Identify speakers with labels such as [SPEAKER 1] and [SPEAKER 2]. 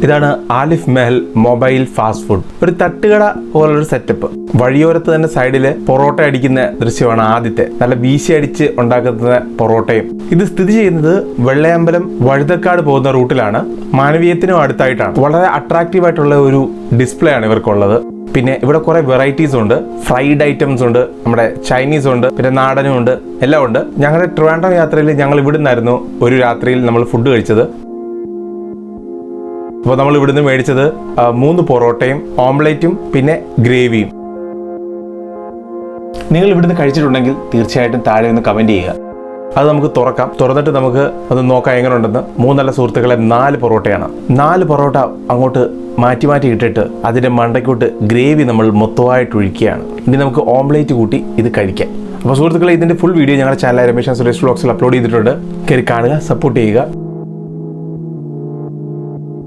[SPEAKER 1] ഇതാണ് Alif Mahal mobile fast food. ഒരു തട്ടുകട പോലൊരു സെറ്റപ്പ്. വഴിയോരത്ത് തന്നെ സൈഡിൽ പൊറോട്ട അടിക്കുന്ന ദൃശ്യമാണ് ആദ്യത്തെ. നല്ല വീശി അടിച്ച് ഉണ്ടാക്കുന്ന പൊറോട്ടയും. ഇത് സ്ഥിതി ചെയ്യുന്നത് വെള്ളയമ്പലം വഴുതക്കാട് പോകുന്ന റൂട്ടിലാണ്. മാനവീയത്തിനും അടുത്തായിട്ടാണ്. വളരെ അട്രാക്റ്റീവ് ആയിട്ടുള്ള ഒരു ഡിസ്പ്ലേ ആണ് ഇവർക്കുള്ളത്. പിന്നെ ഇവിടെ കുറെ വെറൈറ്റീസ് ഉണ്ട്. ഫ്രൈഡ് ഐറ്റംസ് ഉണ്ട്, നമ്മുടെ ചൈനീസ് ഉണ്ട്, പിന്നെ നാടനും ഉണ്ട്, എല്ലാം ഉണ്ട്. ഞങ്ങളുടെ ട്രിവാൻഡ്രം യാത്രയിൽ ഞങ്ങൾ ഇവിടുന്നായിരുന്നു ഒരു രാത്രിയിൽ നമ്മൾ ഫുഡ് കഴിച്ചത്. അപ്പോൾ നമ്മൾ ഇവിടുന്ന് മേടിച്ചത് 3 പൊറോട്ടയും ഓംലെറ്റും പിന്നെ ഗ്രേവിയും. നിങ്ങൾ ഇവിടുന്ന് കഴിച്ചിട്ടുണ്ടെങ്കിൽ തീർച്ചയായിട്ടും താഴെ ഒന്ന് കമൻറ്റ് ചെയ്യുക. അത് നമുക്ക് തുറക്കാം. തുറന്നിട്ട് നമുക്ക് അത് നോക്കാം എങ്ങനെ ഉണ്ടെന്ന്. 3 നല്ല സുഹൃത്തുക്കളെ 4 പൊറോട്ടയാണ്. 4 പൊറോട്ട അങ്ങോട്ട് മാറ്റി മാറ്റി ഇട്ടിട്ട് അതിൻ്റെ മണ്ടയ്ക്കോട്ട് ഗ്രേവി നമ്മൾ മൊത്തമായിട്ട് ഒഴിക്കുകയാണ്. ഇനി നമുക്ക് ഓംലേറ്റ് കൂട്ടി ഇത് കഴിക്കാം. അപ്പോൾ സുഹൃത്തുക്കളെ, ഇതിൻ്റെ ഫുൾ വീഡിയോ ഞങ്ങളുടെ ചാനൽ രമേശ് സുരേഷ് വ്ലോഗ്സിൽ അപ്ലോഡ് ചെയ്തിട്ടുണ്ട്. കയറി കാണുക, സപ്പോർട്ട് ചെയ്യുക.